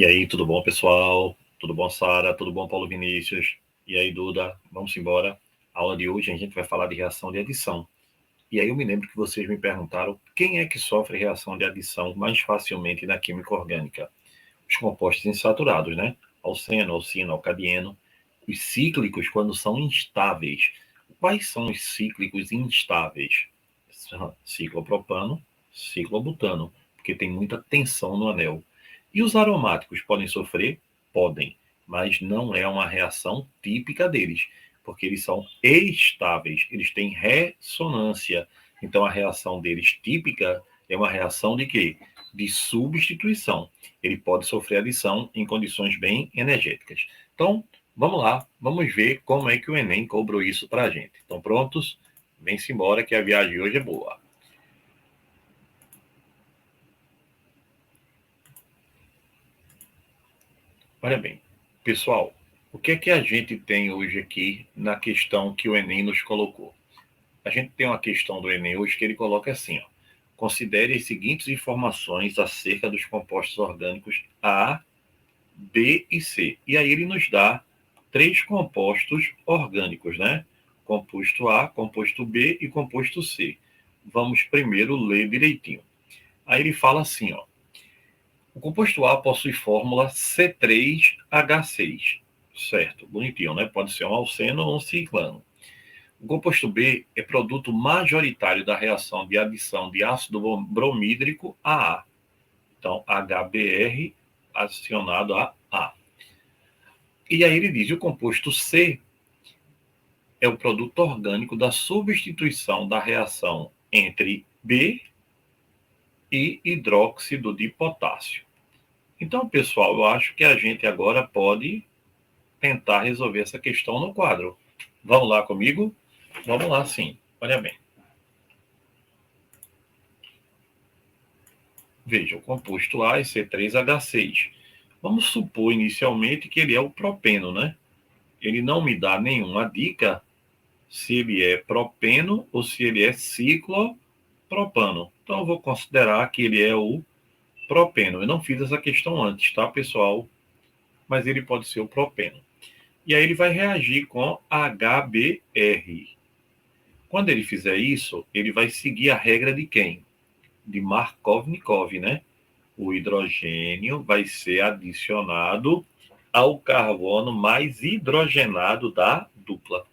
E aí, tudo bom, pessoal? Tudo bom, Sara? Tudo bom, Paulo Vinícius? E aí, Duda? Vamos embora. A aula de hoje a gente vai falar de reação de adição. E aí eu me lembro que vocês me perguntaram quem é que sofre reação de adição mais facilmente na química orgânica. Os compostos insaturados, né? Alceno, alcino, alcadieno. Os cíclicos, quando são instáveis. Quais são os cíclicos instáveis? Ciclopropano, ciclobutano, porque tem muita tensão no anel. E os aromáticos podem sofrer? Podem, mas não é uma reação típica deles, porque eles são estáveis, eles têm ressonância. Então a reação deles típica é uma reação de quê? De substituição. Ele pode sofrer adição em condições bem energéticas. Então, vamos lá, vamos ver como é que o Enem cobrou isso para a gente. Estão prontos? Vem-se embora que a viagem hoje é boa. Olha bem, pessoal, o que é que a gente tem hoje aqui na questão que o Enem nos colocou? A gente tem uma questão do Enem hoje que ele coloca assim, ó. Considere as seguintes informações acerca dos compostos orgânicos A, B e C. E aí ele nos dá 3 compostos orgânicos, né? Composto A, composto B e composto C. Vamos primeiro ler direitinho. Aí ele fala assim, ó. O composto A possui fórmula C3H6. Certo, bonitinho, né? Pode ser um alceno ou um ciclano. O composto B é produto majoritário da reação de adição de ácido bromídrico a A. Então, HBr adicionado a A. E aí ele diz, o composto C é o produto orgânico da substituição da reação entre B e hidróxido de potássio. Então, pessoal, eu acho que a gente agora pode tentar resolver essa questão no quadro. Vamos lá comigo? Vamos lá, sim. Olha bem. Veja, o composto A é C3H6. Vamos supor inicialmente que ele é o propeno, né? Ele não me dá nenhuma dica se ele é propeno ou se ele é ciclopropano. Então, eu vou considerar que ele é o propeno. Eu não fiz essa questão antes, tá, pessoal? Mas ele pode ser o propeno. E aí ele vai reagir com HBr. Quando ele fizer isso, ele vai seguir a regra de quem? De Markovnikov, né? O hidrogênio vai ser adicionado ao carbono mais hidrogenado da dupla.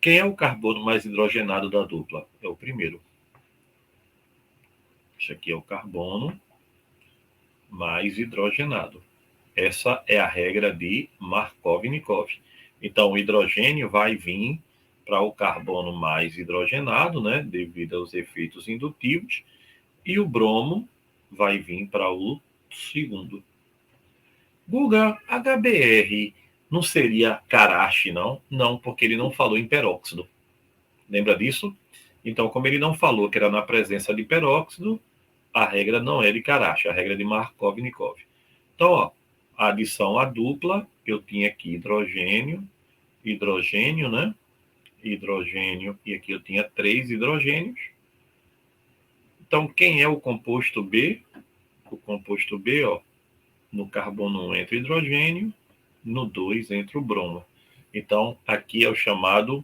Quem é o carbono mais hidrogenado da dupla? É o primeiro. Isso aqui é o carbono mais hidrogenado. Essa é a regra de Markovnikov. Então, o hidrogênio vai vir para o carbono mais hidrogenado, né, devido aos efeitos indutivos, e o bromo vai vir para o segundo. Guga, HBr não seria Karashi, não? Não, porque ele não falou em peróxido. Lembra disso? Então, como ele não falou que era na presença de peróxido, a regra não é de Karashi, a regra é de Markovnikov. Então, ó, a adição a dupla, eu tinha aqui hidrogênio, hidrogênio, né? Hidrogênio, e aqui eu tinha 3 hidrogênios. Então, quem é o composto B? O composto B, ó, no carbono 1 entra o hidrogênio, no 2 entra o bromo. Então, aqui é o chamado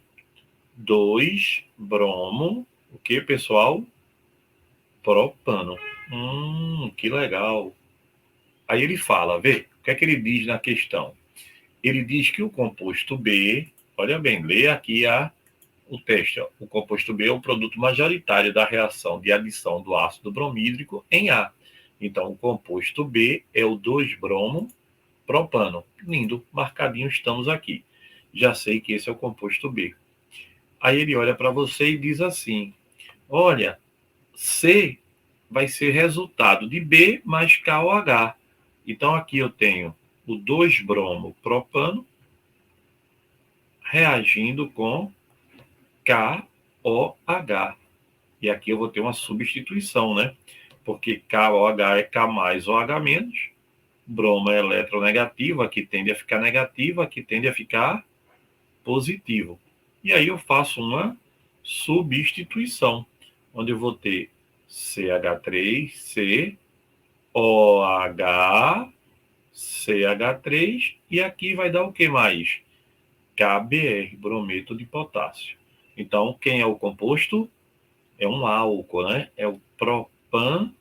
2-bromo, o que, pessoal? Propano. Que legal. Aí ele fala, vê, o que é que ele diz na questão? Ele diz que o composto B, olha bem, lê aqui o teste, ó. O composto B é o produto majoritário da reação de adição do ácido bromídrico em A. Então, o composto B é o 2-bromo propano. Lindo, marcadinho estamos aqui. Já sei que esse é o composto B. Aí ele olha para você e diz assim, olha, C vai ser resultado de B mais KOH. Então, aqui eu tenho o 2-bromo propano reagindo com KOH. E aqui eu vou ter uma substituição, né? Porque KOH é K mais OH menos. Bromo é eletronegativo, aqui tende a ficar negativo, aqui tende a ficar positivo. E aí eu faço uma substituição, onde eu vou ter CH3, C, OH, CH3, e aqui vai dar o que mais? KBr, brometo de potássio. Então, quem é o composto? É um álcool, né? É o propan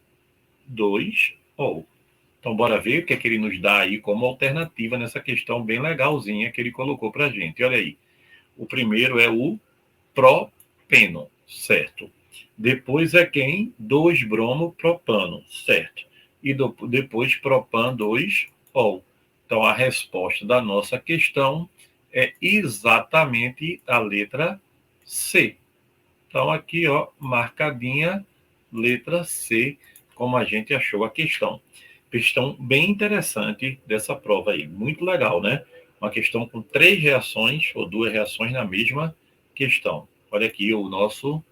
2-ol. Então, bora ver o que é que ele nos dá aí como alternativa nessa questão bem legalzinha que ele colocou para a gente. Olha aí. O primeiro é o propeno, certo? Depois é quem? 2-bromo-propano, certo? E depois propan 2-ol. Então, a resposta da nossa questão é exatamente a letra C. Então, aqui, ó, marcadinha, letra C, como a gente achou a questão. Questão bem interessante dessa prova aí. Muito legal, né? Uma questão com 3 reações, ou 2 reações na mesma questão. Olha aqui o nosso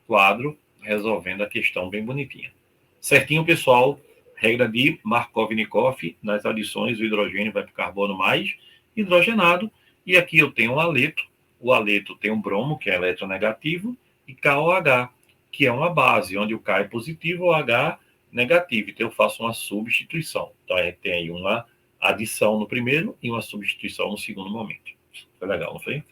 quadro resolvendo a questão bem bonitinha. Certinho, pessoal? Regra de Markov-Nikov. Nas adições, o hidrogênio vai para o carbono mais hidrogenado. E aqui eu tenho um aleto. O aleto tem um bromo, que é eletronegativo, e KOH, que é uma base, onde o K é positivo, o H negativo. Então, eu faço uma substituição. Então, a gente tem aí uma adição no primeiro e uma substituição no segundo momento. Foi legal, não foi?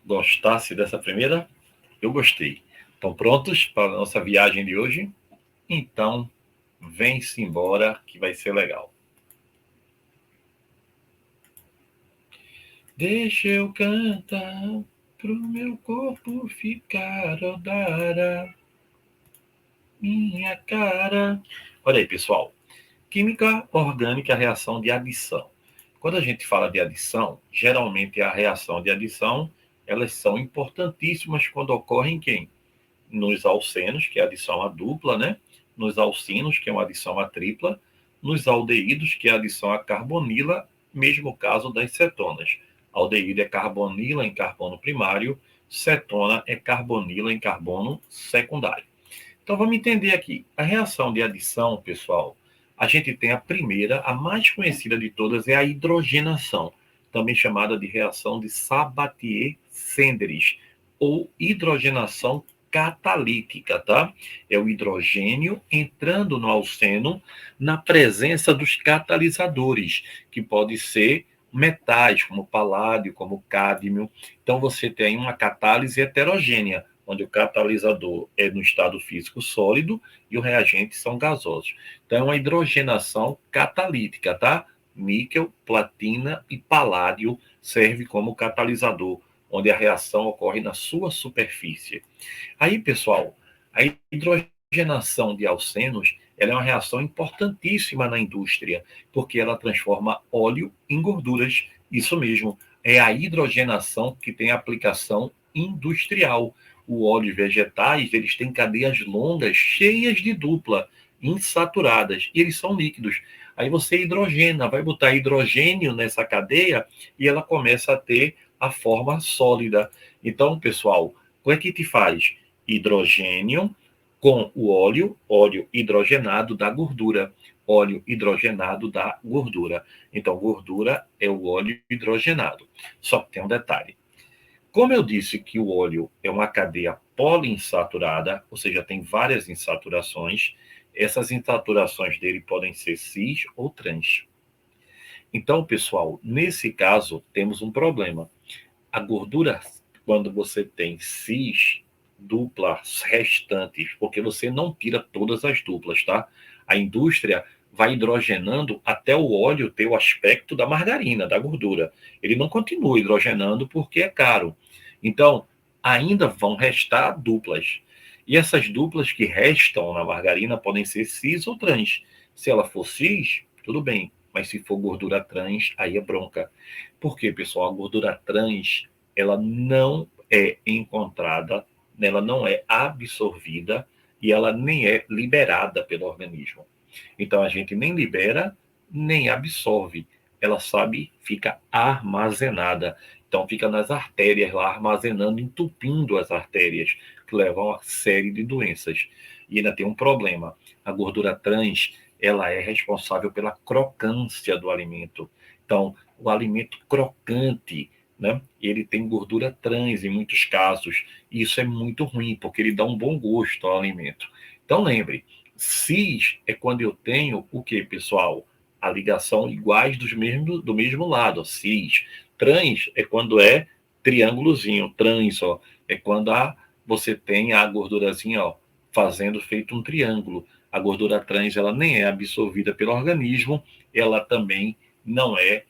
Gostasse dessa primeira? Eu gostei. Estão prontos para a nossa viagem de hoje? Então, vem-se embora que vai ser legal. Deixa eu cantar pro meu corpo ficar odara, minha cara. Olha aí, pessoal. Química orgânica é a reação de adição. Quando a gente fala de adição, geralmente a reação de adição, elas são importantíssimas quando ocorrem quem? Nos alcenos, que é a adição a dupla, né? Nos alcinos, que é uma adição a tripla, nos aldeídos, que é a adição a carbonila, mesmo caso das cetonas. Aldeído é carbonila em carbono primário, cetona é carbonila em carbono secundário. Então vamos entender aqui. A reação de adição, pessoal, a gente tem a primeira, a mais conhecida de todas, é a hidrogenação, também chamada de reação de Sabatier-Senderis, ou hidrogenação catalítica, tá? É o hidrogênio entrando no alceno na presença dos catalisadores, que pode ser metais, como paládio, como cádmio. Então você tem uma catálise heterogênea, onde o catalisador é no estado físico sólido e o reagente são gasosos. Então, é uma hidrogenação catalítica, tá? Níquel, platina e paládio serve como catalisador, onde a reação ocorre na sua superfície. Aí, pessoal, a hidrogenação de alcenos ela é uma reação importantíssima na indústria, porque ela transforma óleo em gorduras. Isso mesmo, é a hidrogenação que tem aplicação industrial. O óleo vegetais, eles têm cadeias longas, cheias de dupla, insaturadas, e eles são líquidos. Aí você hidrogena, vai botar hidrogênio nessa cadeia e ela começa a ter a forma sólida. Então, pessoal, o que te faz? Hidrogênio com o óleo hidrogenado da gordura. Óleo hidrogenado da gordura. Então, gordura é o óleo hidrogenado. Só que tem um detalhe. Como eu disse que o óleo é uma cadeia poliinsaturada, ou seja, tem várias insaturações, essas insaturações dele podem ser cis ou trans. Então, pessoal, nesse caso, temos um problema. A gordura, quando você tem cis, duplas restantes, porque você não tira todas as duplas, tá? A indústria vai hidrogenando até o óleo ter o aspecto da margarina, da gordura. Ele não continua hidrogenando porque é caro. Então, ainda vão restar duplas. E essas duplas que restam na margarina podem ser cis ou trans. Se ela for cis, tudo bem. Mas se for gordura trans, aí é bronca. Por quê, pessoal? A gordura trans, ela não é encontrada, ela não é absorvida e ela nem é liberada pelo organismo. Então a gente nem libera, nem absorve. Ela sabe, fica armazenada. Então fica nas artérias lá, armazenando, entupindo as artérias, que levam a uma série de doenças. E ainda tem um problema. A gordura trans, ela é responsável pela crocância do alimento. Então, o alimento crocante, né? Ele tem gordura trans em muitos casos. E isso é muito ruim, porque ele dá um bom gosto ao alimento. Então, lembre, cis é quando eu tenho o que, pessoal? A ligação iguais do mesmo lado, cis. Trans é quando é triângulozinho, trans, ó, é quando você tem a gordurazinha, ó, fazendo feito um triângulo. A gordura trans, ela nem é absorvida pelo organismo, ela também não é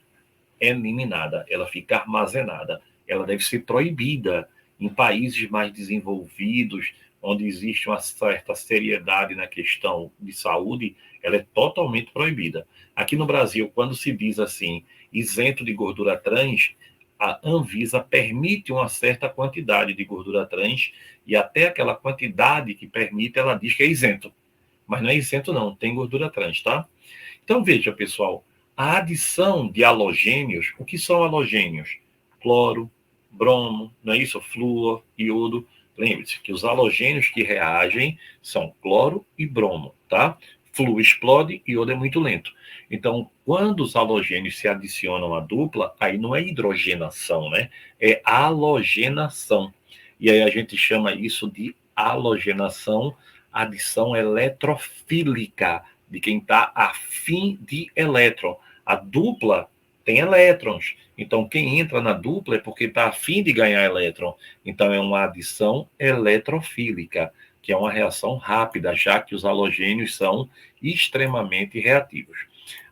eliminada, ela fica armazenada. Ela deve ser proibida em países mais desenvolvidos, onde existe uma certa seriedade na questão de saúde, ela é totalmente proibida. Aqui no Brasil, quando se diz assim, isento de gordura trans, a Anvisa permite uma certa quantidade de gordura trans e até aquela quantidade que permite, ela diz que é isento. Mas não é isento não, tem gordura trans, tá? Então veja, pessoal, a adição de halogênios, o que são halogênios? Cloro, bromo, não é isso? Flúor, iodo. Lembre-se que os halogênios que reagem são cloro e bromo, tá? Flúor explode, iodo é muito lento. Então, quando os halogênios se adicionam à dupla, aí não é hidrogenação, né? É halogenação. E aí a gente chama isso de halogenação, adição eletrofílica, de quem está afim de elétron. A dupla tem elétrons. Então, quem entra na dupla é porque está afim de ganhar elétron. Então, é uma adição eletrofílica, que é uma reação rápida, já que os halogênios são extremamente reativos.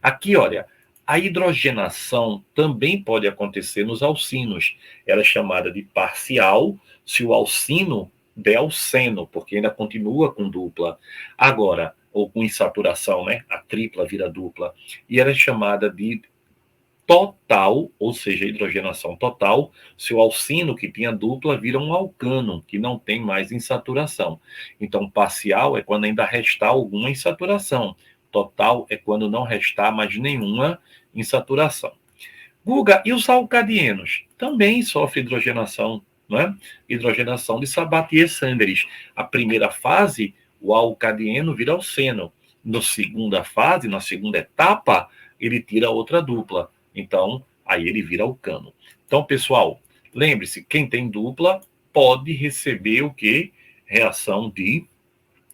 Aqui, olha, a hidrogenação também pode acontecer nos alcinos. Ela é chamada de parcial se o alcino der alceno, porque ainda continua com dupla. Agora, ou com insaturação, né? A tripla vira dupla. E ela é chamada de total, ou seja, hidrogenação total, se o alcino que tinha dupla vira um alcano, que não tem mais insaturação. Então, parcial é quando ainda restar alguma insaturação. Total é quando não restar mais nenhuma insaturação. Guga, e os alcadienos? Também sofrem hidrogenação, não é? Hidrogenação de Sabatier-Sanders. A primeira fase, o alcadieno vira alceno. Na segunda fase, na segunda etapa, ele tira outra dupla. Então, aí ele vira alcano. Então, pessoal, lembre-se, quem tem dupla pode receber o quê? Reação de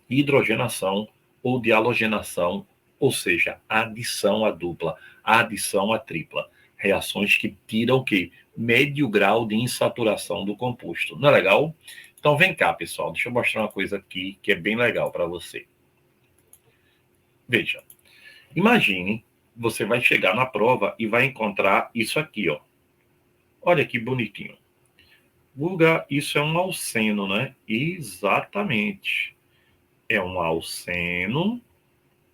hidrogenação ou de halogenação, ou seja, adição à dupla, adição à tripla. Reações que tiram o quê? Médio grau de insaturação do composto. Não é legal? Então vem cá, pessoal, deixa eu mostrar uma coisa aqui que é bem legal para você. Veja, imagine, você vai chegar na prova e vai encontrar isso aqui, ó. Olha que bonitinho. Guga, isso é um alceno, né? Exatamente. É um alceno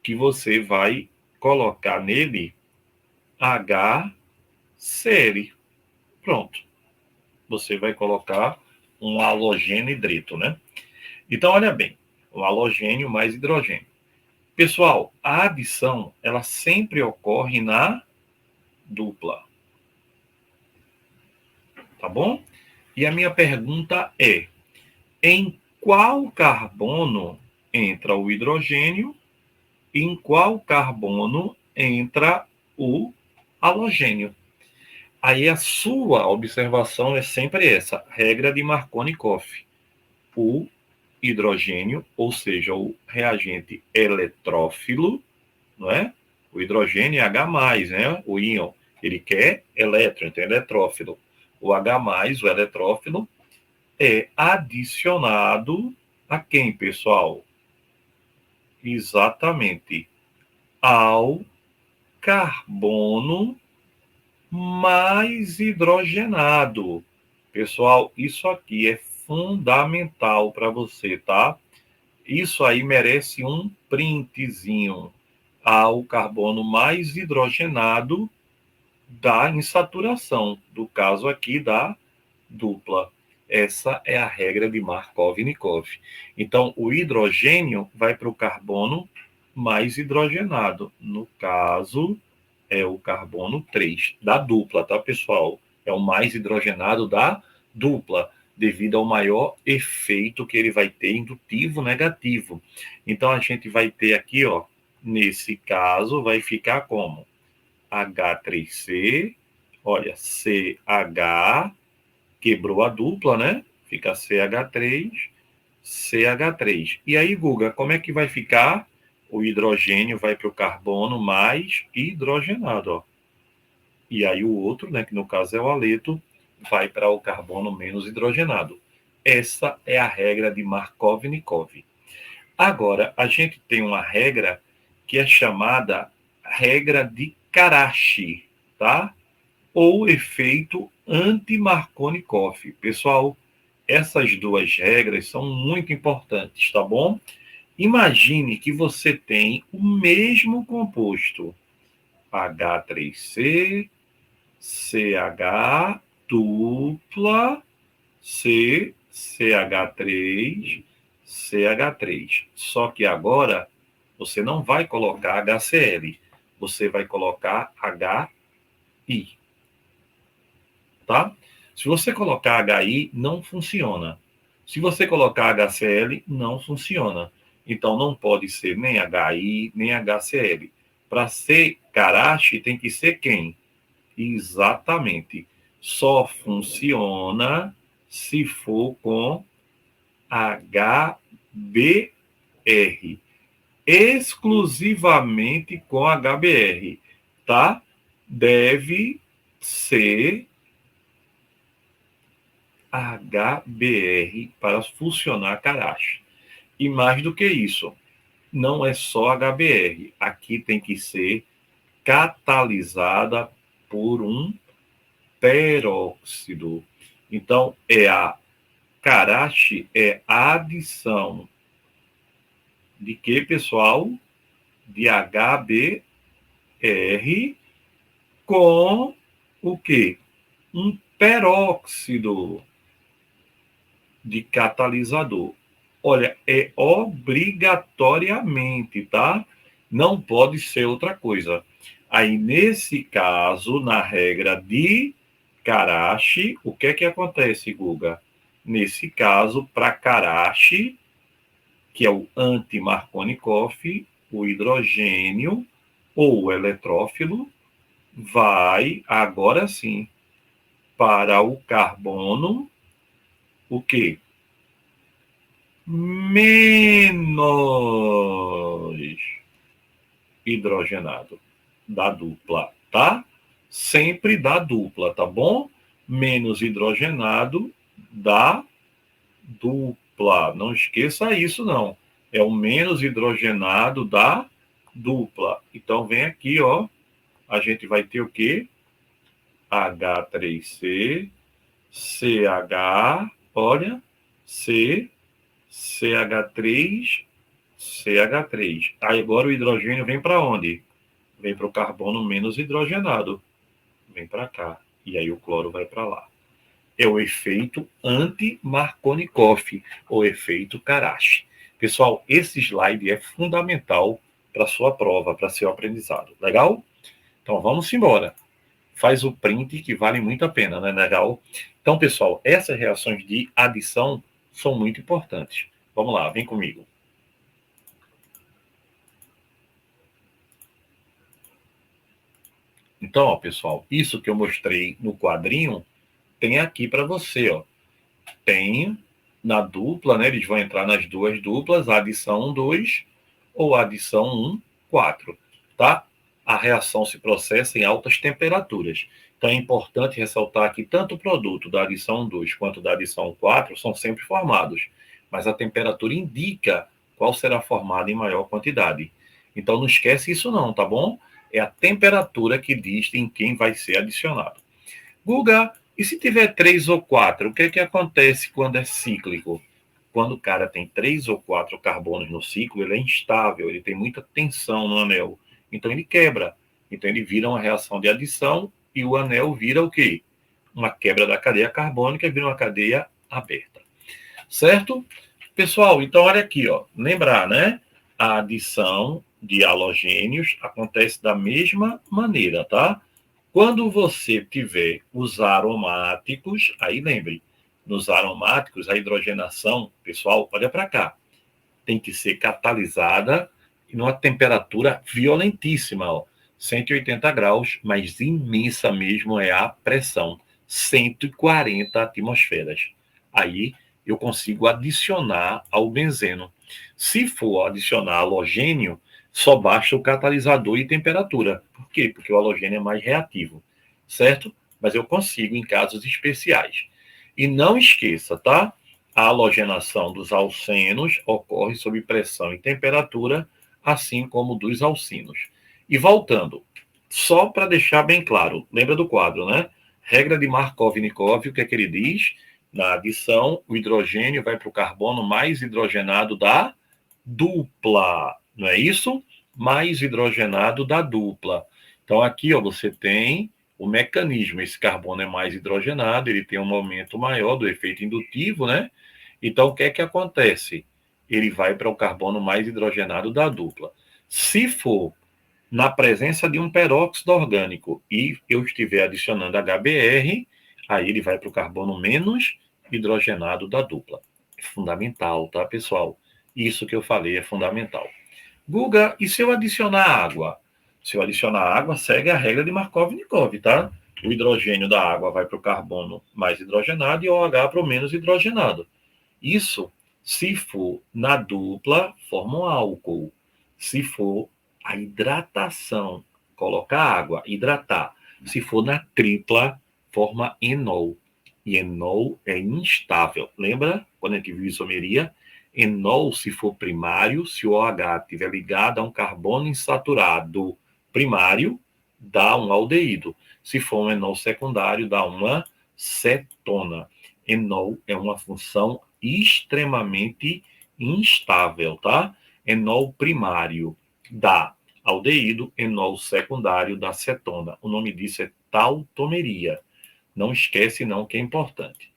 que você vai colocar nele HCl. Pronto. Você vai colocar um halogênio hidreto, né? Então, olha bem, um halogênio mais hidrogênio. Pessoal, a adição, ela sempre ocorre na dupla. Tá bom? E a minha pergunta é, em qual carbono entra o hidrogênio e em qual carbono entra o halogênio? Aí a sua observação é sempre essa, regra de Marconi-Koffe. O hidrogênio, ou seja, o reagente eletrófilo, não é? O hidrogênio é H+, né? O íon, ele quer elétron, então é eletrófilo. O H+, o eletrófilo, é adicionado a quem, pessoal? Exatamente, ao carbono mais hidrogenado. Pessoal, isso aqui é fundamental para você, tá? Isso aí merece um printzinho ao carbono mais hidrogenado da insaturação, do caso aqui da dupla. Essa é a regra de Markov-Nikov. Então, o hidrogênio vai para o carbono mais hidrogenado. No caso, é o carbono 3 da dupla, tá, pessoal? É o mais hidrogenado da dupla, devido ao maior efeito que ele vai ter indutivo negativo. Então, a gente vai ter aqui, ó, nesse caso, vai ficar como? H3C, olha, CH, quebrou a dupla, né? Fica CH3, CH3. E aí, Guga, como é que vai ficar? O hidrogênio vai para o carbono mais hidrogenado, ó. E aí o outro, né, que no caso é o haleto, vai para o carbono menos hidrogenado. Essa é a regra de Markov-Nikov. Agora, a gente tem uma regra que é chamada regra de Karashi, tá? Ou efeito anti-Markovnikov. Pessoal, essas duas regras são muito importantes, tá bom? Imagine que você tem o mesmo composto, H3C, CH dupla, C, CH3, CH3. Só que agora você não vai colocar HCl, você vai colocar HI, tá? Se você colocar HI, não funciona. Se você colocar HCl, não funciona. Então não pode ser nem HI, nem HCl. Para ser Karashi, tem que ser quem? Exatamente. Só funciona se for com HBr. Exclusivamente com HBr, tá? Deve ser HBr para funcionar Karashi. E mais do que isso, não é só HBr. Aqui tem que ser catalisada por um peróxido. Então, Karashi é a adição de que, pessoal? De HBr com o quê? Um peróxido de catalisador. Olha, é obrigatoriamente, tá? Não pode ser outra coisa. Aí, nesse caso, na regra de Karashi, o que é que acontece, Guga? Nesse caso, para Karashi, que é o anti-Markovnikov, o hidrogênio ou o eletrófilo vai, agora sim, para o carbono, o quê? Menos hidrogenado da dupla, tá? Sempre da dupla, tá bom? Menos hidrogenado da dupla. Não esqueça isso, não. É o menos hidrogenado da dupla. Então, vem aqui, ó. A gente vai ter o quê? H3C, CH, olha, C, CH3, CH3. Aí agora o hidrogênio vem para onde? Vem para o carbono menos hidrogenado. Vem para cá. E aí o cloro vai para lá. É o efeito anti-Markovnikov, o efeito Karashi. Pessoal, esse slide é fundamental para a sua prova, para seu aprendizado. Legal? Então vamos embora. Faz o print que vale muito a pena, né? Legal? Então, pessoal, essas reações de adição são muito importantes. Vamos lá, vem comigo. Então, ó, pessoal, isso que eu mostrei no quadrinho tem aqui para você, ó. Tem na dupla, né? Eles vão entrar nas duas duplas, adição 1, 2 ou adição 1, 4, tá? A reação se processa em altas temperaturas. Então é importante ressaltar que tanto o produto da adição 2 quanto da adição 4 são sempre formados, mas a temperatura indica qual será formado em maior quantidade. Então não esquece isso não, tá bom? É a temperatura que diz em quem vai ser adicionado. Guga, e se tiver 3 ou 4, o que é que acontece quando é cíclico? Quando o cara tem 3 ou 4 carbonos no ciclo, ele é instável, ele tem muita tensão no anel. Então ele quebra. Então ele vira uma reação de adição e o anel vira o quê? Uma quebra da cadeia carbônica e vira uma cadeia aberta. Certo? Pessoal, então olha aqui, ó. Lembrar, né? A adição de halogênios acontece da mesma maneira, tá? Quando você tiver os aromáticos, aí lembre, nos aromáticos, a hidrogenação, pessoal, olha para cá, tem que ser catalisada em uma temperatura violentíssima, ó, 180 graus, mas imensa mesmo é a pressão, 140 atmosferas. Aí eu consigo adicionar ao benzeno. Se for adicionar halogênio, só basta o catalisador e temperatura. Por quê? Porque o halogênio é mais reativo, certo? Mas eu consigo em casos especiais. E não esqueça, tá? A halogenação dos alcenos ocorre sob pressão e temperatura, assim como dos alcinos. E voltando, só para deixar bem claro, lembra do quadro, né? Regra de Markov-Nikov, o que é que ele diz? Na adição, o hidrogênio vai para o carbono mais hidrogenado da dupla, não é isso? Mais hidrogenado da dupla. Então, aqui ó, você tem o mecanismo. Esse carbono é mais hidrogenado, ele tem um momento maior do efeito indutivo, né? Então, o que é que acontece? Ele vai para o carbono mais hidrogenado da dupla. Se for na presença de um peróxido orgânico e eu estiver adicionando HBr, aí ele vai para o carbono menos hidrogenado da dupla. É fundamental, tá, pessoal? Isso que eu falei é fundamental. Guga, e se eu adicionar água? Se eu adicionar água, segue a regra de Markov-Nikov, tá? O hidrogênio da água vai para o carbono mais hidrogenado e o OH para o menos hidrogenado. Isso, se for na dupla, forma um álcool. Se for a hidratação, colocar água, hidratar. Se for na tripla, forma enol. E enol é instável. Lembra quando a gente viu isomeria? Enol, se for primário, se o OH estiver ligado a um carbono insaturado primário, dá um aldeído. Se for um enol secundário, dá uma cetona. Enol é uma função extremamente instável, tá? Enol primário dá aldeído, enol secundário dá cetona. O nome disso é tautomeria. Não esquece não que é importante.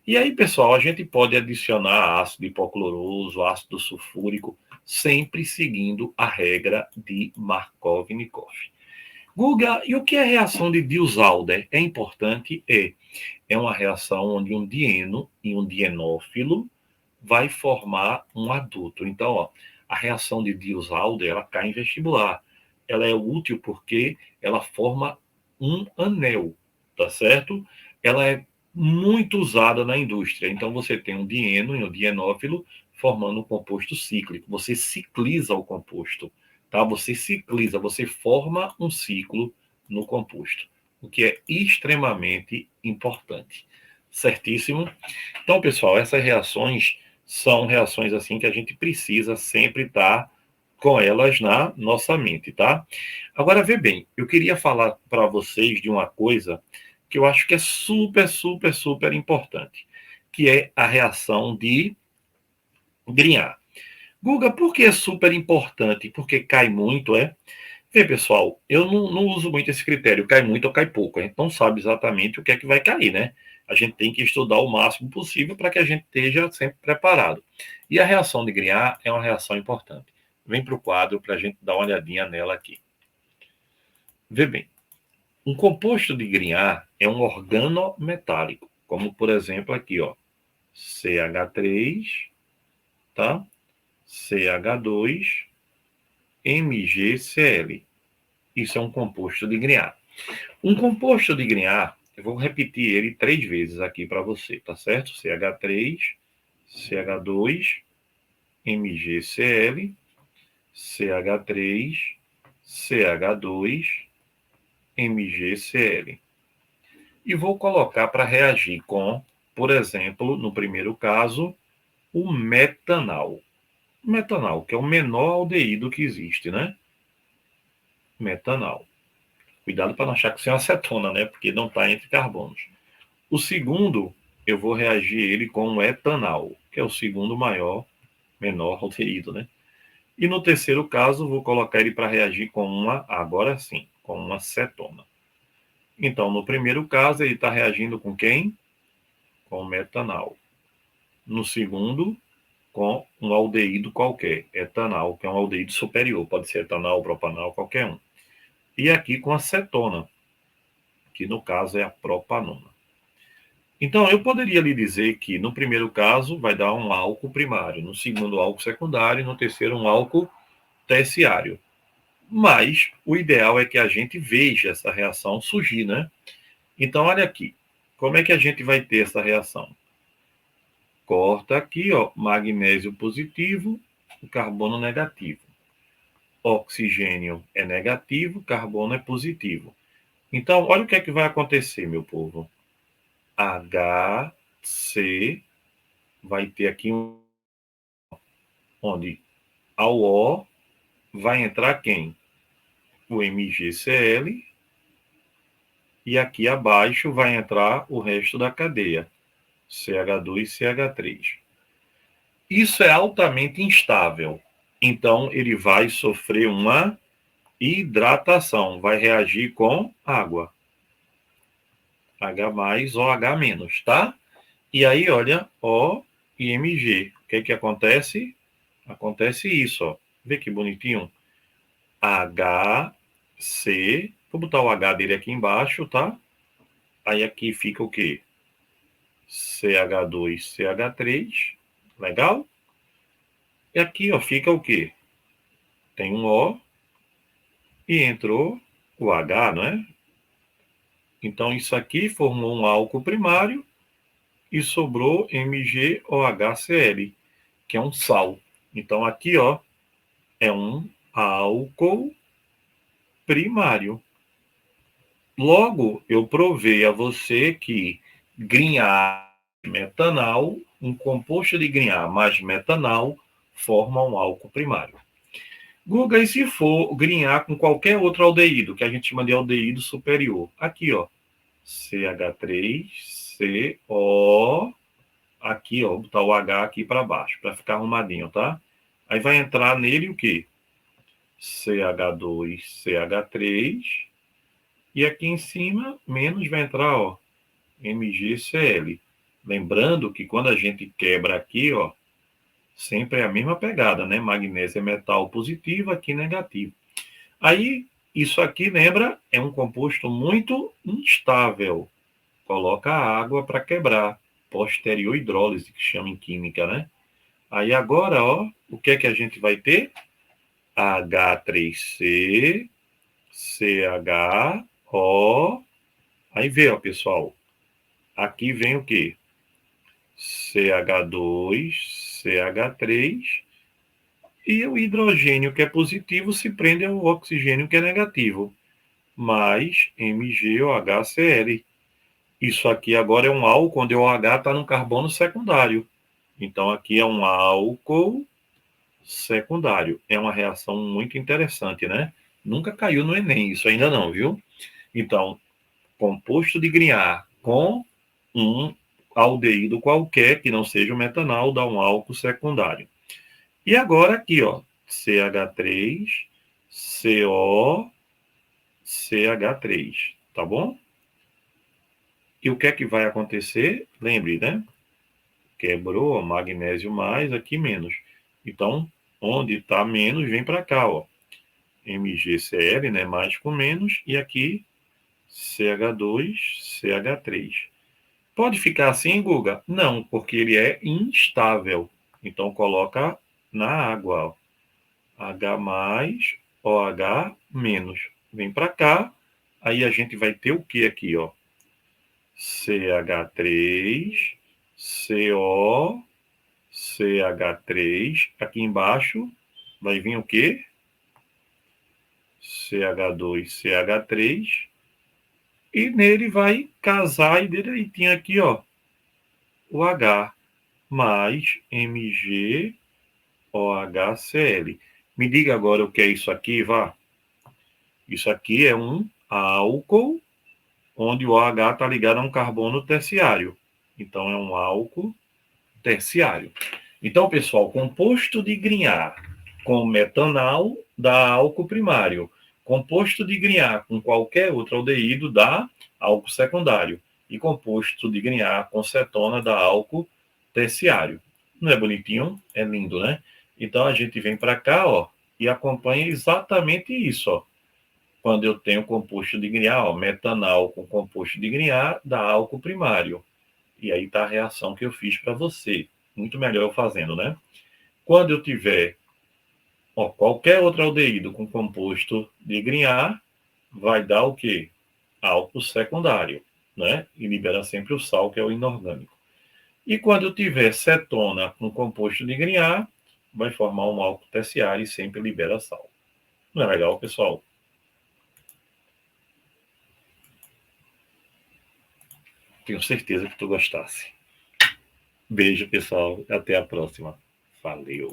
E aí, pessoal, a gente pode adicionar ácido hipocloroso, ácido sulfúrico, sempre seguindo a regra de Markov-Nikov. Guga, e o que é reação de Diels-Alder? É importante? É uma reação onde um dieno e um dienófilo vai formar um adulto. Então, ó, a reação de Diels-Alder, ela cai em vestibular. Ela é útil porque ela forma um anel, tá certo? Ela é muito usada na indústria. Então, você tem um dieno e um dienófilo formando um composto cíclico. Você cicliza o composto, tá? Você cicliza, você forma um ciclo no composto, o que é extremamente importante. Certíssimo? Então, pessoal, essas reações são reações assim que a gente precisa sempre estar com elas na nossa mente, tá? Agora, vê bem, eu queria falar para vocês de uma coisa que eu acho que é super, super, super importante, que é a reação de Grignard. Guga, por que é super importante? Porque cai muito, é? Vê, pessoal, eu não uso muito esse critério, cai muito ou cai pouco. A gente não sabe exatamente o que é que vai cair, né? A gente tem que estudar o máximo possível para que a gente esteja sempre preparado. E a reação de Grignard é uma reação importante. Vem para o quadro para a gente dar uma olhadinha nela aqui. Vê bem, um composto de Grignard é um organometálico, como por exemplo aqui, ó, CH3, tá? CH2, MgCl. Isso é um composto de Grignard. Um composto de Grignard, eu vou repetir ele 3 vezes aqui para você, tá certo? CH3, CH2, MgCl, CH3, CH2, MgCl. E vou colocar para reagir com, por exemplo, no primeiro caso, o metanal. O metanal, que é o menor aldeído que existe, né? Metanal. Cuidado para não achar que isso é uma acetona, né? Porque não está entre carbonos. O segundo, eu vou reagir ele com o etanal, que é o segundo menor aldeído, né? E no terceiro caso, vou colocar ele para reagir com agora sim, com uma cetona. Então, no primeiro caso, ele está reagindo com quem? Com o metanal. No segundo, com um aldeído qualquer, etanal, que é um aldeído superior, pode ser etanal, propanal, qualquer um. E aqui com a cetona, que no caso é a propanona. Então, eu poderia lhe dizer que no primeiro caso vai dar um álcool primário, no segundo álcool secundário e no terceiro um álcool terciário. Mas o ideal é que a gente veja essa reação surgir, né? Então, olha aqui, como é que a gente vai ter essa reação? Corta aqui, ó, magnésio positivo, o carbono negativo. Oxigênio é negativo, carbono é positivo. Então, olha o que é que vai acontecer, meu povo. HC vai ter aqui onde ao O vai entrar quem? O MgCl. E aqui abaixo vai entrar o resto da cadeia. CH2 e CH3. Isso é altamente instável. Então, ele vai sofrer uma hidratação. Vai reagir com água. H mais ou H menos, tá? E aí, olha, O e Mg. O que acontece? Acontece isso, ó. Vê que bonitinho. HC. Vou botar o H dele aqui embaixo, tá? Aí aqui fica o quê? CH2, CH3. Legal? E aqui, ó, fica o quê? Tem um O e entrou o H, não é? Então, isso aqui formou um álcool primário e sobrou MgOHCl, que é um sal. Então, aqui, ó, é um álcool primário. Logo, eu provei a você que grinhar metanal, um composto de grinhar mais metanal, forma um álcool primário. Guga, e se for grinhar com qualquer outro aldeído, que a gente chama de aldeído superior? Aqui, ó, CH3CO, aqui, ó, vou botar o H aqui para baixo, para ficar arrumadinho, tá? Aí vai entrar nele o quê? CH2, CH3, e aqui em cima, menos vai entrar, ó, MgCl. Lembrando que quando a gente quebra aqui, ó, sempre é a mesma pegada, né? Magnésio é metal positivo, aqui negativo. Aí, isso aqui, lembra, é um composto muito instável. Coloca água para quebrar. Posterior hidrólise, que chama em química, né? Aí agora, ó, o que é que a gente vai ter? H3C, CHO. Aí vê, ó, pessoal. Aqui vem o quê? CH2, CH3. E o hidrogênio que é positivo se prende ao oxigênio que é negativo. Mais MgOHCl. Isso aqui agora é um álcool onde o OH está no carbono secundário. Então, aqui é um álcool secundário. É uma reação muito interessante, né? Nunca caiu no Enem, isso ainda não, viu? Então, composto de Grignard com um aldeído qualquer, que não seja o metanal, dá um álcool secundário. E agora aqui, ó, CH3, CO, CH3, tá bom? E o que é que vai acontecer? Lembre, né? Quebrou, magnésio mais, aqui menos. Então, onde está menos, vem para cá, ó. MgCl, né? Mais com menos, e aqui CH2, CH3. Pode ficar assim, Guga? Não, porque ele é instável. Então, coloca na água, ó. H mais, OH menos. Vem para cá, aí a gente vai ter o que aqui, ó? CH3, CO, CH3. Aqui embaixo vai vir o quê? CH2, CH3. E nele vai casar e direitinho aqui, ó, o H mais MgOHCl. Me diga agora o que é isso aqui, vá. Isso aqui é um álcool onde o OH está ligado a um carbono terciário. Então, é um álcool terciário. Então, pessoal, composto de Grignard com metanal dá álcool primário. Composto de Grignard com qualquer outro aldeído dá álcool secundário. E composto de Grignard com cetona dá álcool terciário. Não é bonitinho? É lindo, né? Então, a gente vem para cá, ó, e acompanha exatamente isso, ó. Quando eu tenho composto de Grignard, ó, metanal com composto de Grignard dá álcool primário. E aí está a reação que eu fiz para você. Muito melhor eu fazendo, né? Quando eu tiver qualquer outro aldeído com composto de Grignard, vai dar o quê? Álcool secundário, né? E libera sempre o sal, que é o inorgânico. E quando tiver cetona com composto de Grignard, vai formar um álcool terciário e sempre libera sal. Não é legal, pessoal? Tenho certeza que tu gostasse. Beijo, pessoal. Até a próxima. Valeu.